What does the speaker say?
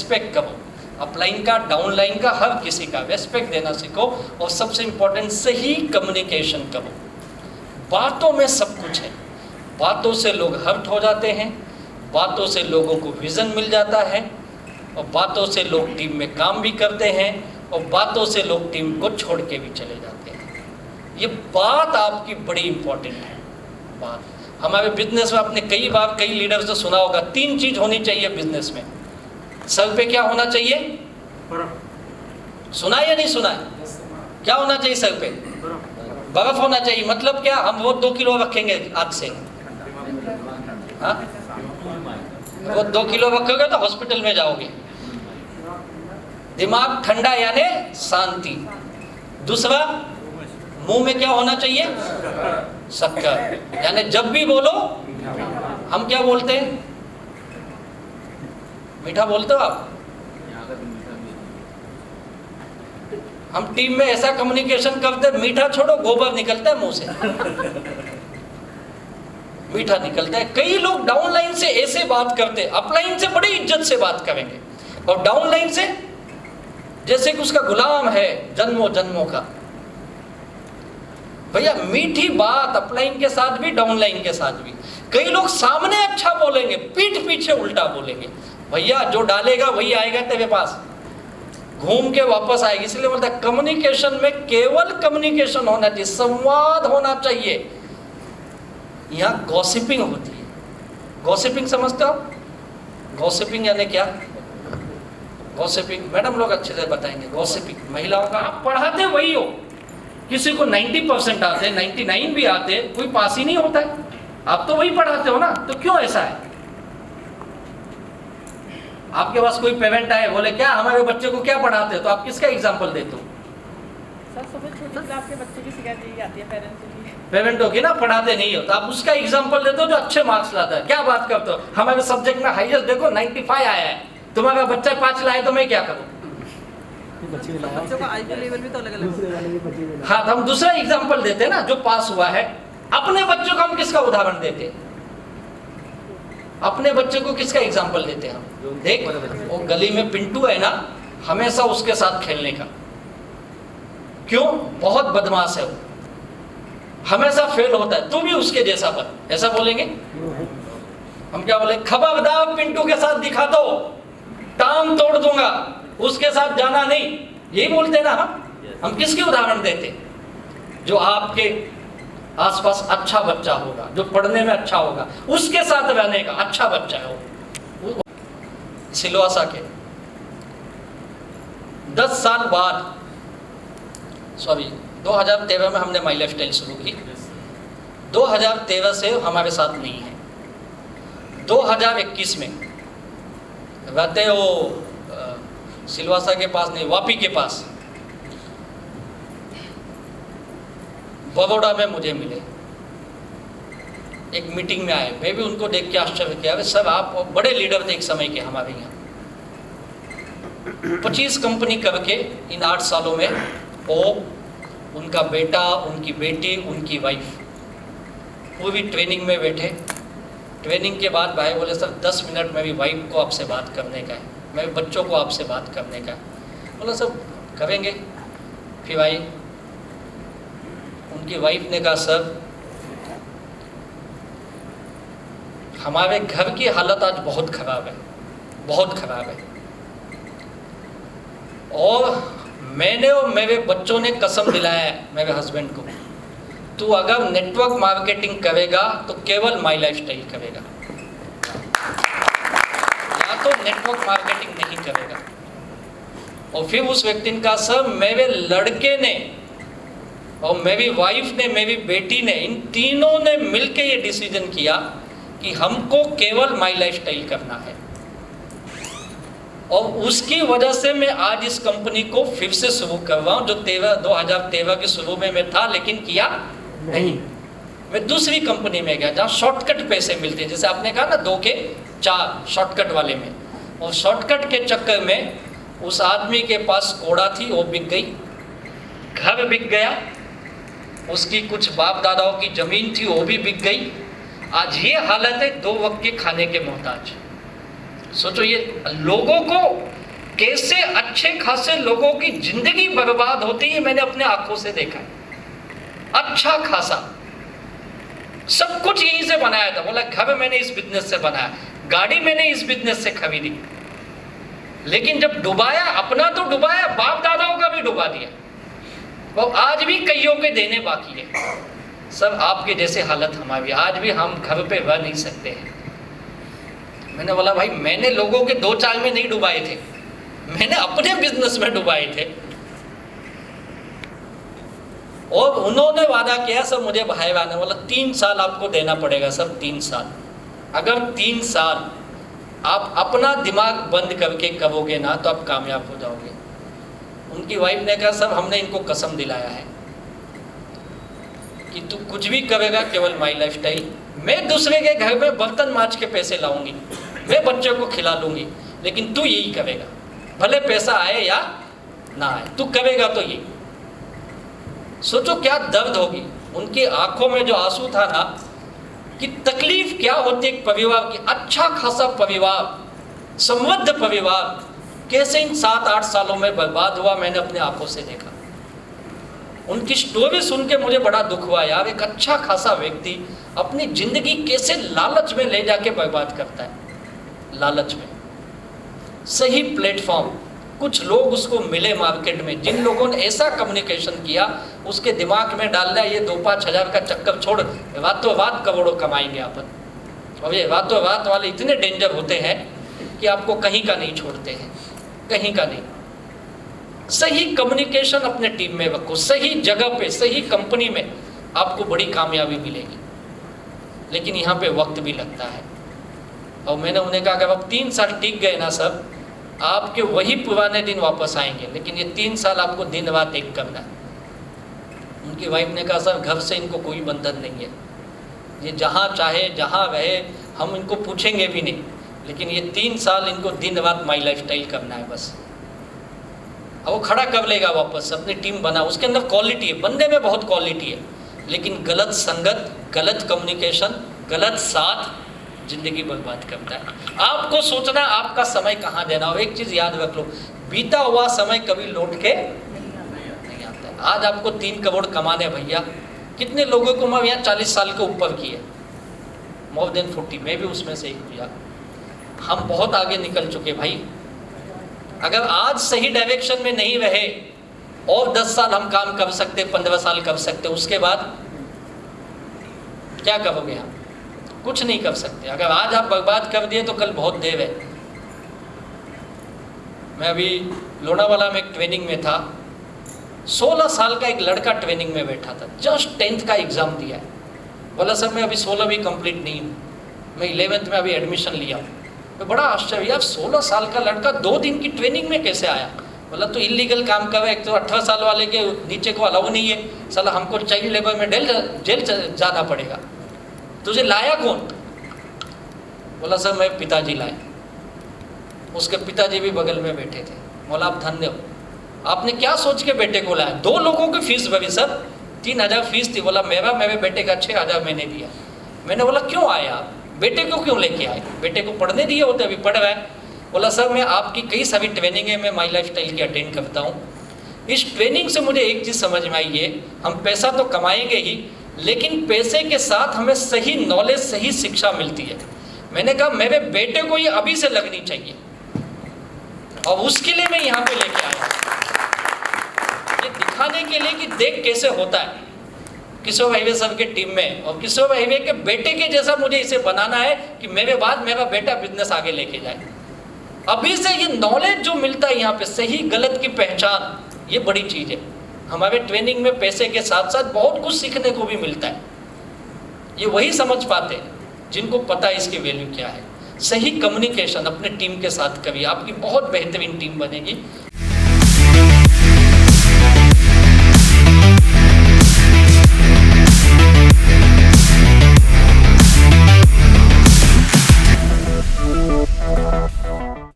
Respect करो। Upline का, downline का, हर किसी का रेस्पेक्ट देना सीखो। और सबसे इम्पोर्टेंट, सही कम्युनिकेशन करो। बातों में सब कुछ है, बातों से लोग हर्ट हो जाते हैं, बातों से लोगों को विज़न मिल जाता है, और बातों से लोग टीम में काम भी करते हैं, और बातों से लोग टीम को छोड़ के भी चले जाते हैं। ये बात आपकी बड़ी इंपॉर्टेंट है। बात हमारे बिजनेस में आपने कई बार कई लीडर से सुना होगा, 3 चीज़ होनी चाहिए बिजनेस में। सर पे क्या होना चाहिए? सुना या नहीं सुना? क्या होना चाहिए सर पे? बर्फ होना चाहिए। मतलब क्या? हम वो 2 किलो रखेंगे आज से, हाँ, वो 2 किलो रखोगे तो हॉस्पिटल में जाओगे। दिमाग ठंडा यानी शांति। दूसरा, मुंह में क्या होना चाहिए? शक्कर, यानी जब भी बोलो, हम क्या बोलते हैं? मीठा बोलते हो आप? हम टीम में ऐसा कम्युनिकेशन करते, मीठा छोड़ो, गोबर निकलता है मुंह से, मीठा निकलता है। कई लोग डाउनलाइन से ऐसे बात करते, अपलाइन से बड़ी इज्जत से बात करेंगे, और डाउनलाइन से जैसे कि उसका गुलाम है जन्मों जन्मों का। भैया मीठी बात अपलाइन के साथ भी, डाउनलाइन के साथ भी। कई लोग सामने अच्छा बोलेंगे, पीठ पीछे उल्टा बोलेंगे। भैया जो डालेगा वही आएगा तेरे पास, घूम के वापस आएगी। इसलिए बोलता है कम्युनिकेशन में केवल कम्युनिकेशन होना चाहिए, संवाद होना चाहिए। यहाँ गॉसिपिंग होती है। गॉसिपिंग समझते हो? गॉसिपिंग यानी क्या? गॉसिपिंग मैडम लोग अच्छे से बताएंगे। गॉसिपिंग महिलाओं का, आप पढ़ाते वही हो, किसी को 90% आते, 99 भी आते, कोई पास ही नहीं होता है। आप तो वही पढ़ाते हो ना, तो क्यों ऐसा है? आपके पास कोई पेरेंट आए, बोले क्या हमारे बच्चे को क्या पढ़ाते हो, तो आप किसका एग्जाम्पल देते हो? सर सबसे छोटी क्लास के बच्चे की शिकायत यही आती है पेरेंटों की ना, पढ़ाते नहीं हो, तो आप उसका एग्जाम्पल देते हो जो अच्छे मार्क्स लाता है। क्या बात करते हो? हमारे सब्जेक्ट में हाईएस्ट देखो 95 आया है, तुम्हारा बच्चा 5 लाए तो मैं क्या करूं? बच्चों का आईक्यू लेवल भी तो अलग अलग। हाँ, तो हम दूसरा एग्जाम्पल देते हैं ना, जो पास हुआ है। अपने बच्चों को हम किसका उदाहरण देते हैं? अपने बच्चे को किसका एग्जाम्पल देते हैं हम? देख, वो गली में पिंटू है ना, हमेशा उसके साथ खेलने का। क्यों? बहुत बदमाश है वो, हमेशा फेल होता है, तू भी उसके जैसा बन। ऐसा बोलेंगे हम? क्या बोले? खबरदार पिंटू के साथ दिखा दो, टांग तोड़ दूंगा, उसके साथ जाना नहीं। यही बोलते ना हम किसके उदाहरण देते? जो आपके आसपास अच्छा बच्चा होगा, जो पढ़ने में अच्छा होगा, उसके साथ रहने का अच्छा बच्चा हो। सिलवासा के 10 साल बाद, 2013 में हमने माई लाइफ स्टाइल शुरू की। 2013 से हमारे साथ नहीं है। 2021 में रहते हो सिलवासा के पास नहीं, वापी के पास, बड़ौदा में मुझे मिले, एक मीटिंग में आए। मैं भी उनको देख के आश्चर्य किया, अरे सर आप बड़े लीडर थे एक समय के हमारे यहाँ। 25 कंपनी करके इन 8 सालों में वो, उनका बेटा, उनकी बेटी, उनकी वाइफ पूरी ट्रेनिंग में बैठे। ट्रेनिंग के बाद भाई बोले सर 10 मिनट में भी वाइफ को आपसे बात करने का है, मेरे बच्चों को आपसे बात करने का है। बोला सर करेंगे। फिर भाई उनकी वाइफ ने कहा सर हमारे घर की हालत आज बहुत खराब है, बहुत खराब है, और मैंने और मेरे बच्चों ने कसम दिलाया है मेरे हस्बैंड को, तू अगर नेटवर्क मार्केटिंग करेगा तो केवल माई लाइफ स्टाइल करेगा, या तो नेटवर्क मार्केटिंग नहीं करेगा। और फिर उस व्यक्ति ने कहा सर मेरे लड़के ने और मेरी वाइफ ने, मेरी बेटी ने, इन तीनों ने मिलकर ये डिसीजन किया कि हमको केवल माई लाइफ स्टाइल करना है, और उसकी वजह से मैं आज इस कंपनी को फिर से शुरू कर रहा हूँ, जो 2013 के शुरू में मैं था लेकिन किया नहीं। मैं दूसरी कंपनी में गया जहाँ शॉर्टकट पैसे मिलते हैं, जैसे आपने कहा ना 2 के 4 शॉर्टकट वाले में, और शॉर्टकट के चक्कर में उस आदमी के पास कोड़ा थी, वो बिक गई, घर बिक गया, उसकी कुछ बाप दादाओं की जमीन थी वो भी बिक गई। आज ये हालत है 2 वक्त के खाने के मोहताज। सोचो ये लोगों को कैसे अच्छे खासे लोगों की जिंदगी बर्बाद होती है, मैंने अपने आंखों से देखा है। अच्छा खासा सब कुछ यहीं से बनाया था, बोला घर मैंने इस बिजनेस से बनाया, गाड़ी मैंने इस बिजनेस से खरीदी, लेकिन जब डुबाया, अपना तो डुबाया, बाप दादाओं का भी डुबा दिया, वो आज भी कईयों के देने बाकी है। सब आपके जैसे हालत हमारी, आज भी हम घर पे रह नहीं सकते हैं। मैंने बोला भाई मैंने लोगों के 2-4 में नहीं डुबाए थे, मैंने अपने बिजनेस में डुबाए थे। और उन्होंने वादा किया सब मुझे भाई बहन, बोला 3 साल आपको देना पड़ेगा, सब 3 साल। अगर 3 साल आप अपना दिमाग बंद करके करोगे ना तो आप कामयाब हो जाओगे। उनकी वाइफ ने कहा सब हमने इनको कसम दिलाया है कि तू कुछ भी करेगा केवल माई लाइफ स्टाइल, मैं दूसरे के घर में बर्तन मांज के पैसे लाऊंगी, मैं बच्चों को खिला लूंगी, लेकिन तू यही करेगा, भले पैसा आए या ना आए, तू करेगा तो यही। सोचो क्या दर्द होगी उनकी आंखों में, जो आंसू था ना, कि तकलीफ क्या होती है एक परिवार की। अच्छा खासा परिवार, समृद्ध परिवार कैसे इन 7-8 सालों में बर्बाद हुआ, मैंने अपने आंखों से देखा। उनकी स्टोरी सुन के मुझे बड़ा दुख हुआ यार, एक अच्छा खासा व्यक्ति अपनी जिंदगी कैसे लालच में ले जाके बर्बाद करता है। लालच में सही प्लेटफॉर्म, कुछ लोग उसको मिले मार्केट में, जिन लोगों ने ऐसा कम्युनिकेशन किया, उसके दिमाग में डाल दिया ये 2-5 हज़ार का चक्कर छोड़, रातों रात करोड़ों कमाएंगे अपन। और ये रातों रात वाले इतने डेंजर होते हैं कि आपको कहीं का नहीं छोड़ते हैं, कहीं का नहीं। सही कम्युनिकेशन अपने टीम में रखो, सही जगह पे, सही कंपनी में, आपको बड़ी कामयाबी मिलेगी। लेकिन यहाँ पे वक्त भी लगता है। और मैंने उन्हें कहा कि अब 3 साल टिक गए ना सब, आपके वही पुराने दिन वापस आएंगे, लेकिन ये 3 साल आपको दिन रात एक करना है। उनकी वाइफ ने कहा सर घर से इनको कोई बंधन नहीं है, ये जहाँ चाहे जहाँ रहे, हम इनको पूछेंगे भी नहीं, लेकिन ये 3 साल इनको दिन रात माई लाइफ स्टाइल करना है बस। अब वो खड़ा कर लेगा वापस, अपनी टीम बना, उसके अंदर क्वालिटी है, बंदे में बहुत क्वालिटी है, लेकिन गलत संगत, गलत कम्युनिकेशन, गलत साथ जिंदगी बर्बाद करता है। आपको सोचना आपका समय कहाँ देना हो। एक चीज़ याद रख लो, बीता हुआ समय कभी लौट के नहीं आता है। आज आपको 3 करोड़ कमाने भैया, कितने लोगों को मैं यहाँ 40 साल के ऊपर की है, मोर देन 40, मैं भी उसमें से एक भैया। हम बहुत आगे निकल चुके भाई। अगर आज सही डायरेक्शन में नहीं रहे और 10 साल हम काम कर सकते, 15 साल कर सकते, उसके बाद क्या करोगे आप? कुछ नहीं कर सकते। अगर आज आप बर्बाद कर दिए तो कल बहुत देर है। मैं अभी लोनावाला में एक ट्रेनिंग में था, 16 साल का एक लड़का ट्रेनिंग में बैठा था, जस्ट 10th का एग्ज़ाम दिया है। बोला सर मैं अभी 16 भी कंप्लीट नहीं हूँ, मैं 11th में अभी एडमिशन लिया हूँ। तो बड़ा आश्चर्य यार, 16 साल का लड़का 2 दिन की ट्रेनिंग में कैसे आया? बोला तो इलीगल काम कर रहा है, एक तो 18 साल वाले के नीचे को अलाउ नहीं है, साला हमको चाइल्ड लेबर में जेल जाना पड़ेगा। तुझे लाया कौन? बोला सर मैं पिताजी लाए। उसके पिताजी भी बगल में बैठे थे। बोला आप धन्य हो, आपने क्या सोच के बेटे को लाया? 2 लोगों की फीस भरी सर, 3000 फीस थी। बोला मेरे बेटे का 6000 मैंने दिया। मैंने बोला क्यों आए आप, बेटे को क्यों लेके आए? बेटे को पढ़ने दिए होते, अभी पढ़ रहा है। बोला सर मैं आपकी कई सारी ट्रेनिंग है, मैं माई लाइफ स्टाइल की अटेंड करता हूँ। इस ट्रेनिंग से मुझे एक चीज़ समझ में आई है, हम पैसा तो कमाएंगे ही, लेकिन पैसे के साथ हमें सही नॉलेज, सही शिक्षा मिलती है। मैंने कहा मेरे बेटे को ये अभी से लगनी चाहिए, और उसके लिए मैं यहाँ पे लेके आया, ये दिखाने के लिए कि देख कैसे होता है। किशोर भाईवे सर के टीम में, और किशोर भाईवे के बेटे के जैसा मुझे इसे बनाना है कि मेरे बाद मेरा बेटा बिजनेस आगे लेके जाए। अभी से ये नॉलेज जो मिलता है यहाँ पे, सही गलत की पहचान, ये बड़ी चीज़ है। हमारे ट्रेनिंग में पैसे के साथ साथ बहुत कुछ सीखने को भी मिलता है। ये वही समझ पाते हैं जिनको पता है इसकी वैल्यू क्या है। सही कम्युनिकेशन अपने टीम के साथ करिए, आपकी बहुत बेहतरीन टीम बनेगी।